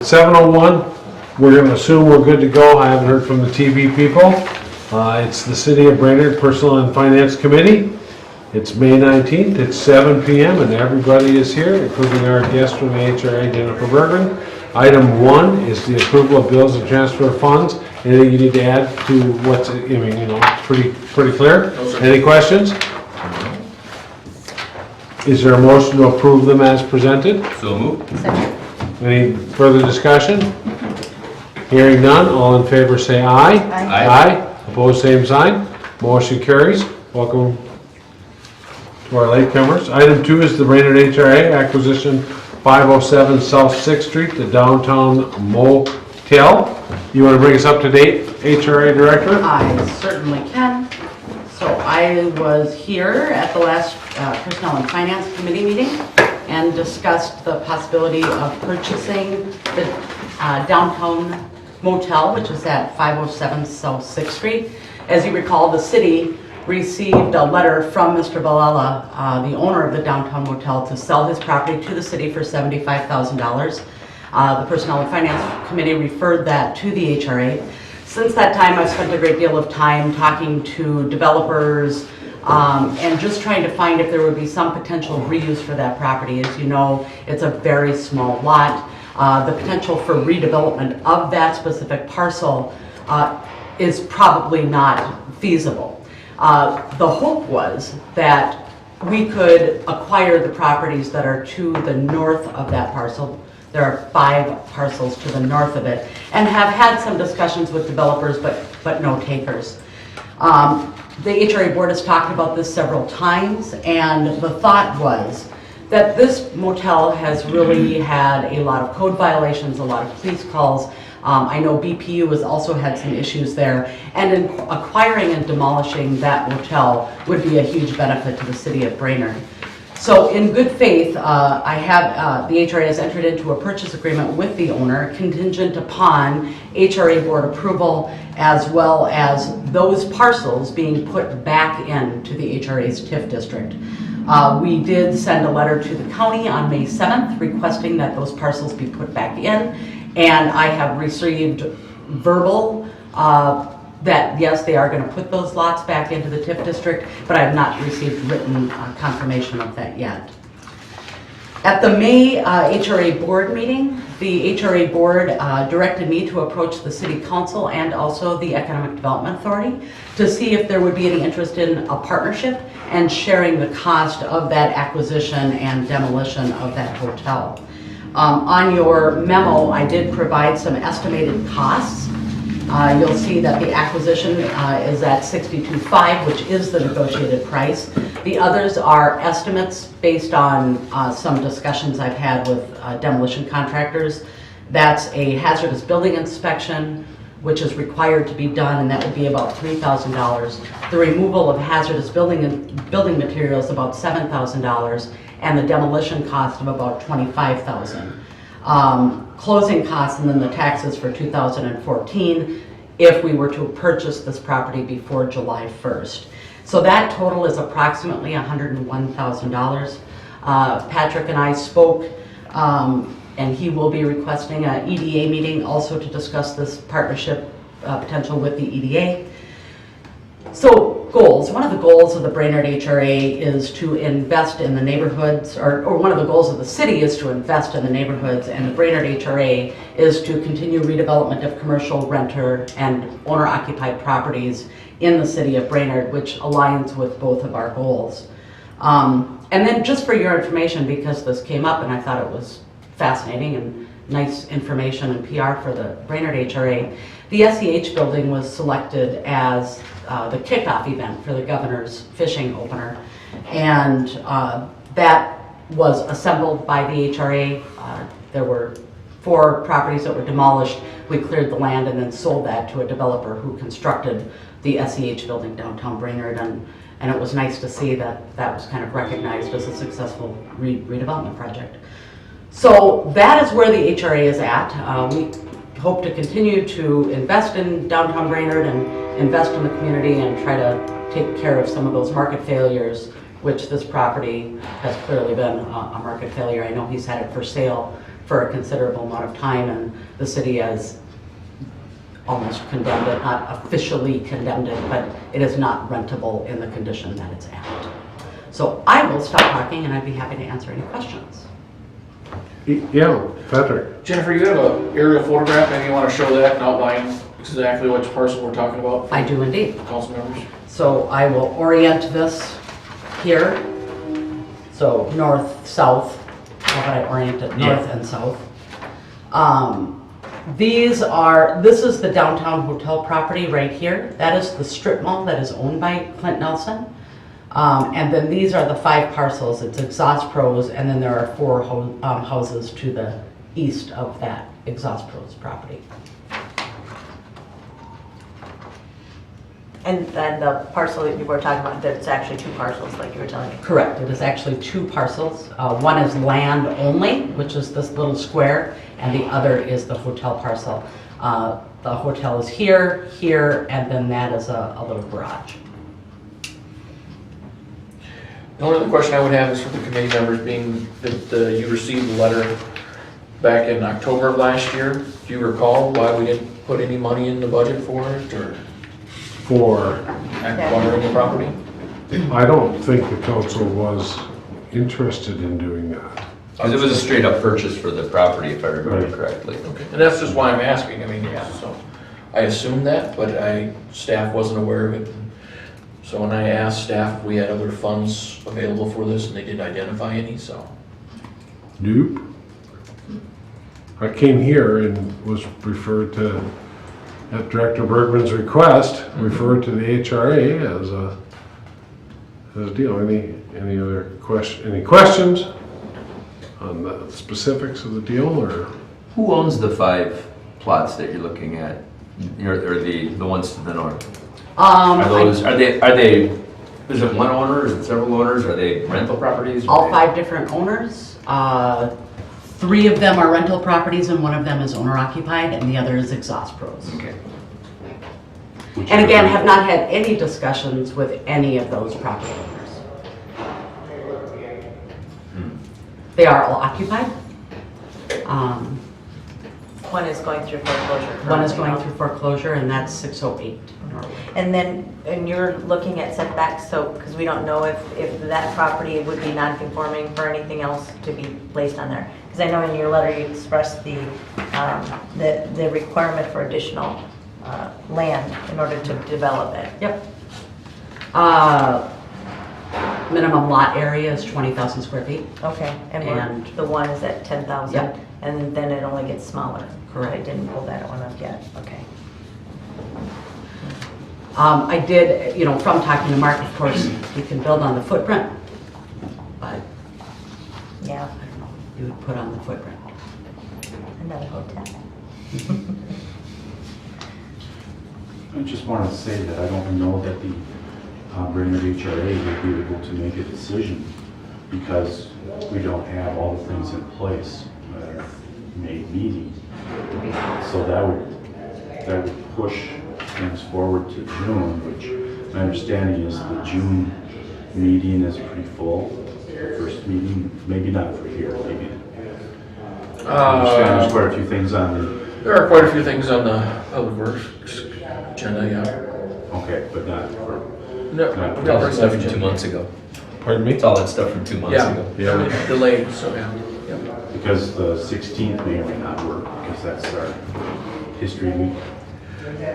7:01, we're going to assume we're good to go. I haven't heard from the TV people. It's the City of Brainerd Personal and Finance Committee. It's May 19th, it's 7 p.m. and everybody is here, including our guest from the HRA, Jennifer Bergman. Item 1 is the approval of bills and transfer of funds. Anything you need to add to what's, I mean, you know, it's pretty clear? Any questions? Is there a motion to approve them as presented? So moved. Second. Any further discussion? Hearing none, all in favor say aye. Aye. Opposed, same sign. Motion carries. Welcome to our latecomers. Item 2 is the Brainerd HRA acquisition 507 South 6th Street, the downtown motel. You want to bring us up to date, HRA Director? I certainly can. So I was here at the last Personnel and Finance Committee meeting and discussed the possibility of purchasing the downtown motel, which is at 507 South 6th Street. As you recall, the city received a letter from Mr. Valella, the owner of the downtown motel, to sell his property to the city for $75,000. The Personnel and Finance Committee referred that to the HRA. Since that time, I've spent a great deal of time talking to developers and just trying to find if there would be some potential reuse for that property. As you know, it's a very small lot. The potential for redevelopment of that specific parcel is probably not feasible. The hope was that we could acquire the properties that are to the north of that parcel. There are 5 parcels to the north of it, and have had some discussions with developers, but no takers. The HRA board has talked about this several times, and the thought was that this motel has really had a lot of code violations, a lot of police calls. I know BPU has also had some issues there, and in acquiring and demolishing that motel would be a huge benefit to the city of Brainerd. So in good faith, the HRA has entered into a purchase agreement with the owner contingent upon HRA board approval, as well as those parcels being put back into the HRA's TIF district. We did send a letter to the county on May 7th requesting that those parcels be put back in, and I have received verbal that yes, they are going to put those lots back into the TIF district, but I have not received written confirmation of that yet. At the May HRA board meeting, the HRA board directed me to approach the city council and also the Economic Development Authority to see if there would be any interest in a partnership and sharing the cost of that acquisition and demolition of that hotel. On your memo, I did provide some estimated costs. You'll see that the acquisition is at $62,500, which is the negotiated price. The others are estimates based on some discussions I've had with demolition contractors. That's a hazardous building inspection, which is required to be done, and that would be about $3,000. The removal of hazardous building materials about $7,000, and the demolition cost of about $25,000. Closing costs and then the taxes for 2014 if we were to purchase this property before July 1st. So that total is approximately $101,000. Patrick and I spoke, and he will be requesting an EDA meeting also to discuss this partnership potential with the EDA. So goals. One of the goals of the Brainerd HRA is to invest in the neighborhoods, or one of the goals of the city is to invest in the neighborhoods, and the Brainerd HRA is to continue redevelopment of commercial, renter, and owner-occupied properties in the city of Brainerd, which aligns with both of our goals. And then just for your information, because this came up and I thought it was fascinating and nice information and PR for the Brainerd HRA, the SEH building was selected as the kickoff event for the governor's fishing opener, and that was assembled by the HRA. There were 4 properties that were demolished. We cleared the land and then sold that to a developer who constructed the SEH building downtown Brainerd, and it was nice to see that that was kind of recognized as a successful redevelopment project. So that is where the HRA is at. We hope to continue to invest in downtown Brainerd and invest in the community and try to take care of some of those market failures, which this property has clearly been a market failure. I know he's had it for sale for a considerable amount of time, and the city has almost condemned it, not officially condemned it, but it is not rentable in the condition that it's at. So I will stop talking and I'd be happy to answer any questions. Yeah, Patrick. Jennifer, you have an aerial photograph, maybe you want to show that and outline exactly which parcel we're talking about? I do indeed. Council members? So I will orient this here. So north, south, how about I orient it north and south? This is the downtown hotel property right here. That is the strip mall that is owned by Clint Nelson. And then these are the 5 parcels. It's Exhaust Pros, and then there are 4 houses to the east of that Exhaust Pros property. And then the parcel that you were talking about, that's actually 2 parcels, like you were telling me. Correct. It is actually 2 parcels. One is land only, which is this little square, and the other is the hotel parcel. The hotel is here, here, and then that is a little garage. The only other question I would have is for the committee members, being that you received a letter back in October of last year. Do you recall why we didn't put any money in the budget for it, or For, acquiring the property? I don't think the council was interested in doing that. Because it was a straight up purchase for the property, if I remember Right. correctly. Okay, and that's just why I'm asking, I mean, so, I assumed that, but staff wasn't aware of it. So when I asked staff if we had other funds available for this, and they didn't identify any, so. Nope. I came here and was referred to, at Director Bergman's request, referred to the HRA as a deal. Any other any questions on the specifics of the deal, or? Who owns the 5 plots that you're looking at? Or the ones to the north? Are they, is it one owner, is it several owners, are they rental properties? All 5 different owners. 3 of them are rental properties and 1 of them is owner occupied and the other is Exhaust Pros. Okay. And again, have not had any discussions with any of those property owners. They are all occupied. One is going through foreclosure. One is currently. going through foreclosure and that's 608 Norwood. And then, and you're looking at setbacks, so, because we don't know if that property would be non-conforming for anything else to be placed on there. Because I know in your letter you expressed the requirement for additional land in order to develop it. Yep. Minimum lot area is 20,000 square feet. Okay, and the one is at 10,000? Yep. And then it only gets smaller? Correct. I didn't pull that one up yet, okay. I did, from talking to Mark, of course, you can build on the footprint, but Yeah, I don't know, you would put on the footprint. another hotel. I just wanted to say that I don't know that the Brainerd HRA will be able to make a decision because we don't have all the things in place at our May meeting. So that would push things forward to June, which my understanding is the June meeting is pretty full. The first meeting, maybe not for here, maybe. I understand there's quite a few things on the. There are quite a few things on the public works agenda, yeah. Okay, but not for. No, Not- All that stuff from 2 months ago. Pardon me? It's all that stuff from 2 months Yeah, ago. yeah, delayed, so yeah. Because the 16th may or may not work, because that's our history week.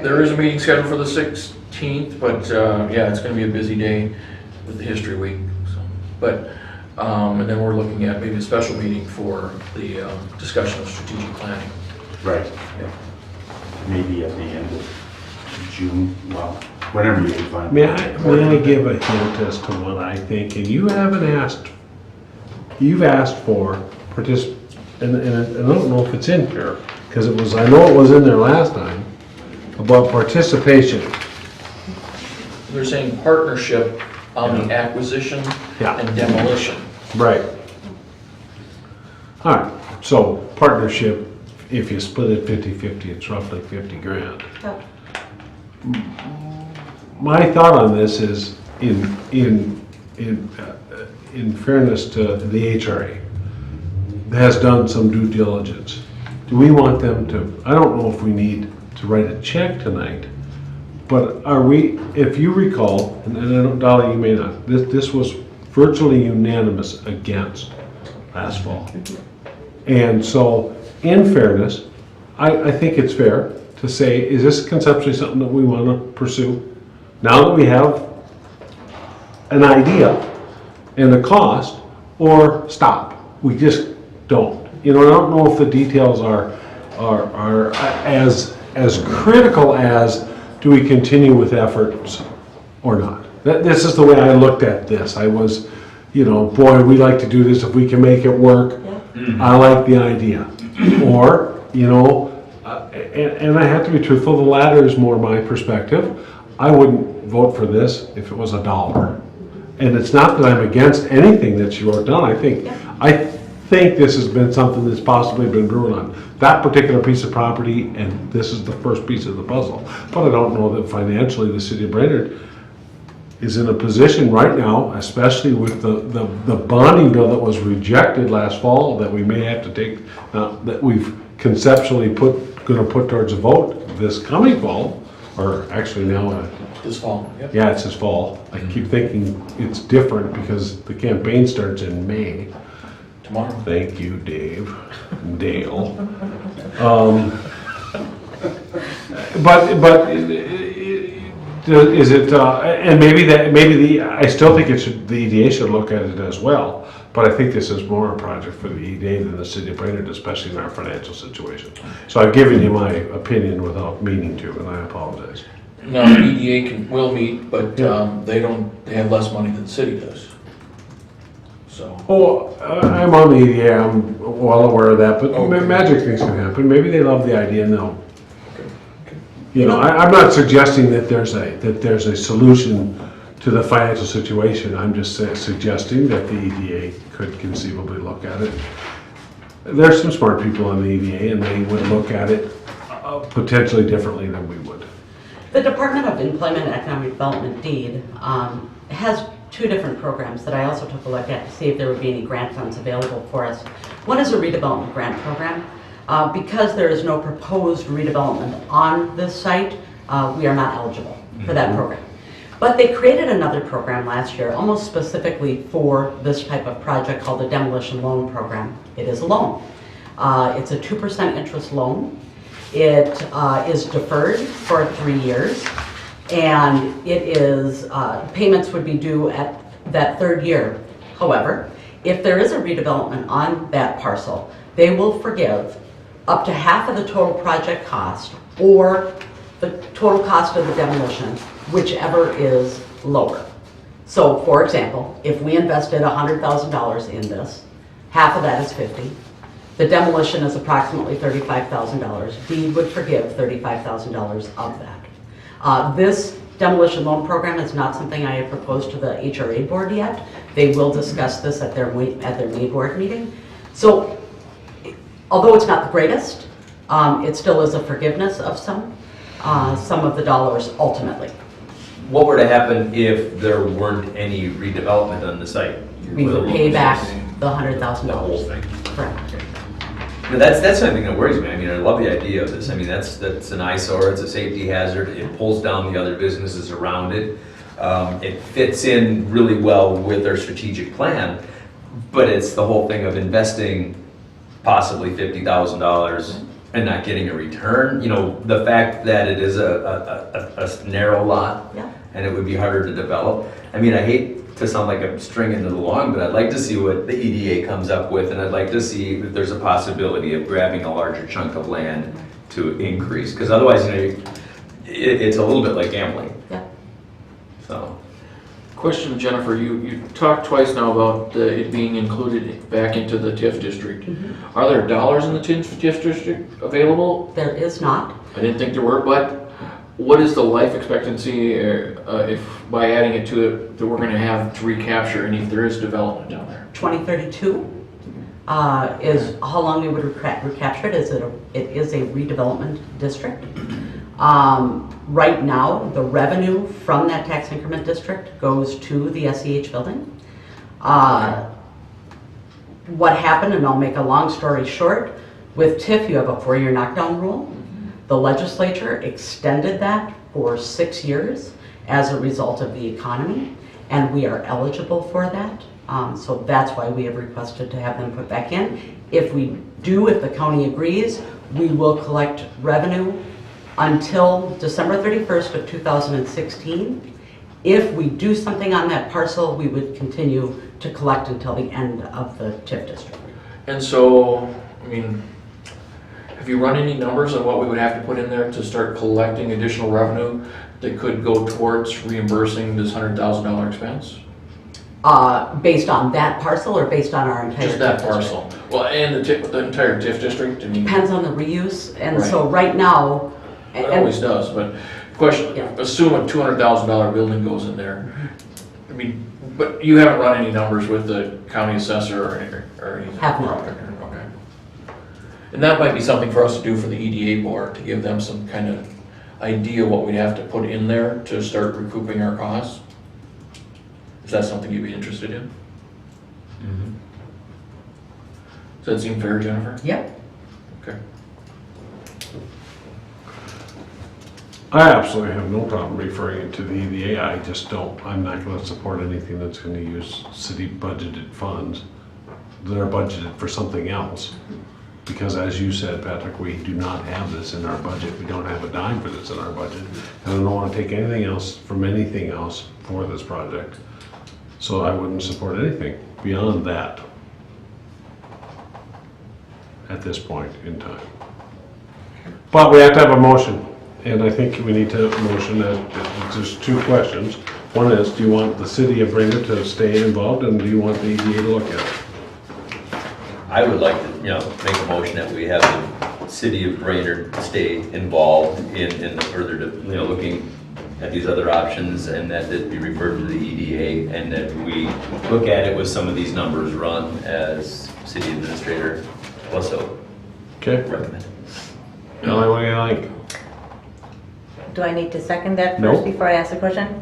There is a meeting scheduled for the 16th, but yeah, it's going to be a busy day with the history week. So, but and then we're looking at maybe a special meeting for the discussion of strategic planning. Right. Yeah. Maybe at the end of June, well, whenever you can find. May I give a hint as to what I think, and you've asked for and I don't know if it's in here, because I know it was in there last time, about participation. They're saying partnership on the acquisition Yeah. and demolition. Right. All right, so partnership, if you split it 50-50, it's roughly 50 grand. Oh. My thought on this is, in fairness to the HRA, has done some due diligence. Do we want them to, I don't know if we need to write a check tonight, but are we, if you recall, and I don't, Dolly, you may not, this was virtually unanimous against last fall. And so, in fairness, I think it's fair to say, is this conceptually something that we want to pursue? Now that we have an idea and a cost, or stop? We just don't. You know, I don't know if the details are as critical as do we continue with efforts or not. This is the way I looked at this. I was, you know, boy, we like to do this if we can make it work. I like the idea. Or, you know, and I have to be truthful, the latter is more my perspective. I wouldn't vote for this if it was $1. And it's not that I'm against anything that she wrote down. I think this has been something that's possibly been brewing on that particular piece of property, and this is the first piece of the puzzle. But I don't know that financially the city of Brainerd is in a position right now, especially with the bonding bill that was rejected last fall, that we may have to take, that we've conceptually gonna put towards a vote this coming fall, or actually now. This fall, yep. Yeah, it's this fall. I keep thinking it's different because the campaign starts in May. Tomorrow. Thank you, Dave, Dale. But is it, and maybe I still think the EDA should look at it as well, but I think this is more a project for the EDA than the city of Brainerd, especially in our financial situation. So I've given you my opinion without meaning to, and I apologize. No, the EDA will meet, but they have less money than the city does. So. Oh, I'm on the EDA, I'm well aware of that, but Okay. magic things can happen. Maybe they love the idea and they'll, you know, I'm not suggesting that there's a solution to the financial situation. I'm just suggesting that the EDA could conceivably look at it. There's some smart people on the EDA and they would look at it potentially differently than we would. The Department of Employment and Economic Development, DEED, has two different programs that I also took a look at to see if there would be any grant funds available for us. One is a redevelopment grant program. Because there is no proposed redevelopment on this site, we are not eligible for that program. But they created another program last year, almost specifically for this type of project, called the Demolition Loan Program. It is a loan. It's a 2% interest loan. It is deferred for 3 years, and it is, payments would be due at that third year. However, if there is a redevelopment on that parcel, they will forgive up to half of the total project cost or the total cost of the demolition, whichever is lower. So, for example, if we invested $100,000 in this, half of that is 50. The demolition is approximately $35,000. DEED would forgive $35,000 of that. This demolition loan program is not something I have proposed to the HRA board yet. They will discuss this at their May board meeting. So, although it's not the greatest, it still is a forgiveness of some of the dollars ultimately. What were to happen if there weren't any redevelopment on the site? We would pay back the $100,000. The whole thing? Correct. No, that's something that worries me. I mean, I love the idea of this. I mean, that's an eyesore, it's a safety hazard, it pulls down the other businesses around it. It fits in really well with their strategic plan, but it's the whole thing of investing possibly $50,000 and not getting a return. You know, the fact that it is a narrow lot, Yeah. and it would be harder to develop. I mean, I hate to sound like I'm stringing it along, but I'd like to see what the EDA comes up with, and I'd like to see if there's a possibility of grabbing a larger chunk of land to increase, because otherwise, you know, it's a little bit like gambling. Yeah. So. Question, Jennifer, you talked twice now about it being included back into the TIF district. Mm-hmm. Are there dollars in the TIF district available? There is not. I didn't think there were, but what is the life expectancy if by adding it to it that we're going to have to recapture, and if there is development down there? 2032 is how long we would recapture it. It is a redevelopment district. Right now, the revenue from that tax increment district goes to the SEH building. what happened, and I'll make a long story short, with TIF, you have a 4-year knockdown rule. The legislature extended that for 6 years as a result of the economy, and we are eligible for that. So that's why we have requested to have them put back in. If we do, if the county agrees, we will collect revenue until December 31st of 2016. If we do something on that parcel, we would continue to collect until the end of the TIF district. And so, I mean, have you run any numbers on what we would have to put in there to start collecting additional revenue that could go towards reimbursing this $100,000 expense? Based on that parcel or based on our entire Just that TIF district? parcel. Well, and the entire TIF district, I mean, Depends on the reuse, and so right now. it always does, but question, Yeah. assume a $200,000 building goes in there. I mean, but you haven't run any numbers with the county assessor or anything? Have not. Okay. And that might be something for us to do for the EDA board, to give them some kind of idea what we'd have to put in there to start recouping our costs. Is that something you'd be interested in? Does that seem fair, Jennifer? Yep. Okay. I absolutely have no problem referring it to the EDA. I just don't, I'm not gonna support anything that's gonna use city budgeted funds that are budgeted for something else. Because as you said, Patrick, we do not have this in our budget. We don't have a dime for this in our budget. And I don't wanna take anything else from anything else for this project. So I wouldn't support anything beyond that at this point in time. But we have to have a motion, and I think we need to motion that there's 2 questions. One is, do you want the city of Brainerd to stay involved, and do you want the EDA to look at it? I would like to, make a motion that we have the city of Brainerd stay involved in the further, looking at these other options, and that it be referred to the EDA, and that we look at it with some of these numbers run as city administrator also Okay, recommended. Ally, what do you think? Do I need to second that Nope. first before I ask the question?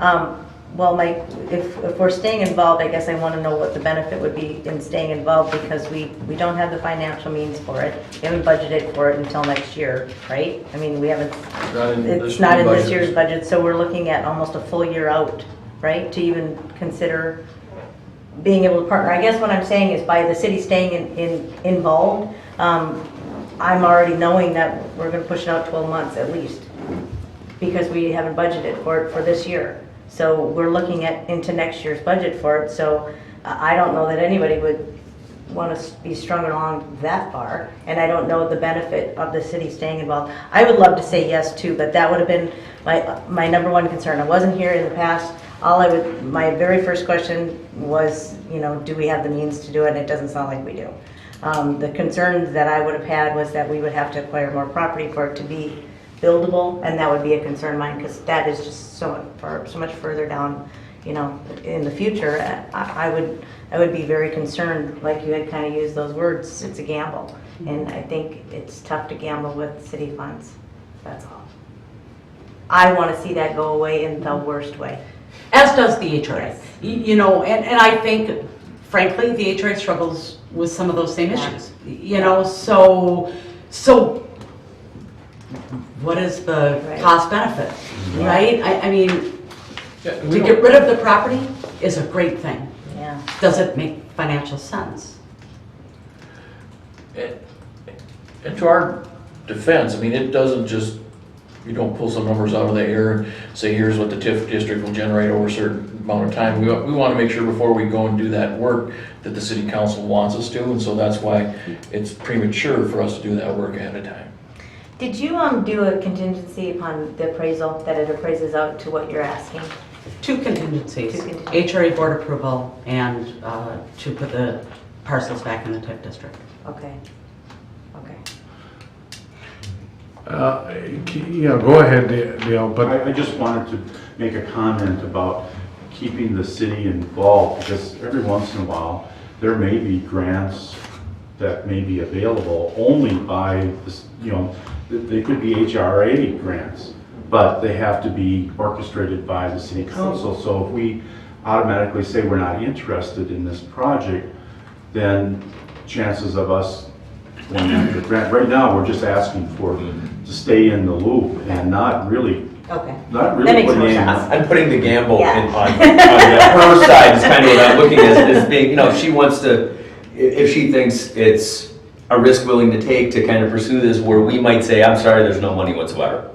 Well, if we're staying involved, I guess I want to know what the benefit would be in staying involved, because we don't have the financial means for it. We haven't budgeted for it until next year, right? I mean, we haven't, it's not in this year's budget, so we're looking at almost a full year out, right? To even consider being able to partner. I guess what I'm saying is by the city staying involved, I'm already knowing that we're going to push it out 12 months at least, because we haven't budgeted for it for this year. So we're looking into next year's budget for it, so I don't know that anybody would want to be strung along that far, and I don't know the benefit of the city staying involved. I would love to say yes too, but that would have been my number one concern. I wasn't here in the past. My very first question was, do we have the means to do it? And it doesn't sound like we do. The concerns that I would have had was that we would have to acquire more property for it to be buildable, and that would be a concern of mine, because that is just so much further down, in the future. I would be very concerned, like you had kind of used those words, it's a gamble. And I think it's tough to gamble with city funds, that's all. I want to see that go away in the worst way. As does the HRA. And I think, frankly, the HRA struggles with some of those same issues. So what is the cost benefit, right? I mean, to get rid of the property is a great thing. Yeah. Does it make financial sense? And to our defense, I mean, it doesn't just, you don't pull some numbers out of the air and say, here's what the TIF district will generate over a certain amount of time. We want to make sure before we go and do that work that the city council wants us to, and so that's why it's premature for us to do that work ahead of time. Did you do a contingency upon the appraisal, that it appraises out to what you're asking? 2 contingencies. 2 contingencies. HRA board approval and to put the parcels back in the TIF district. Okay. Yeah, go ahead, Dale, but I just wanted to make a comment about keeping the city involved, because every once in a while, there may be grants that may be available only by, they could be HRA grants, but they have to be orchestrated by the city council. So if we automatically say we're not interested in this project, then chances of us going after the grant. Right now, we're just asking for, to stay in the loop and not really Okay. Not That really makes putting more any, sense. I'm putting the gamble Yeah. on her side is kind of what I'm looking at, as being, you know, if she wants to, if she thinks it's a risk willing to take to kind of pursue this, where we might say, I'm sorry, there's no money whatsoever.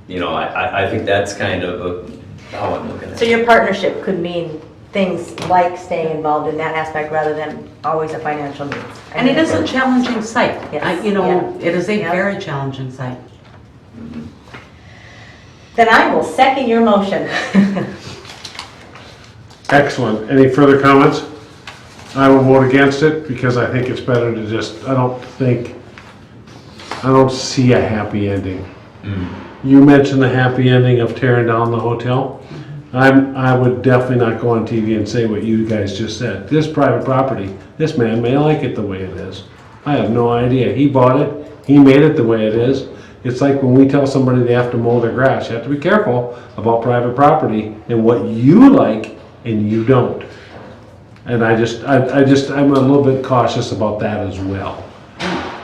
You know, I think that's kind of how I'm looking at So it. your partnership could mean things like staying involved in that aspect rather than always a financial means. And it is a challenging site. Yes, You know, yeah. it is a Yeah. very challenging site. Then I will second your motion. Excellent. Any further comments? I will vote against it because I think it's better to just, I don't see a happy ending. You mentioned the happy ending of tearing down the hotel. I would definitely not go on TV and say what you guys just said. This private property, this man may like it the way it is. I have no idea. He bought it, he made it the way it is. It's like when we tell somebody they have to mow their grass, you have to be careful about private property and what you like and you don't. And I'm a little bit cautious about that as well.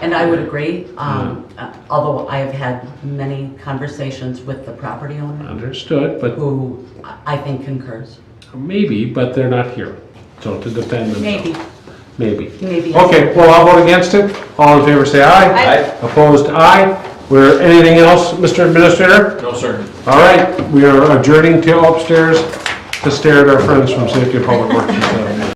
And I would agree, although I have had many conversations with the property owner Understood, but who I think concurs. maybe, but they're not here. So to defend them. Maybe, Maybe. maybe. Okay, well, I'll vote against it. All in favor, say aye. Aye. Opposed, aye. Anything else, Mr. Administrator? No, sir. All right, we are adjourning to upstairs to stare at our friends from Safety and Public Works.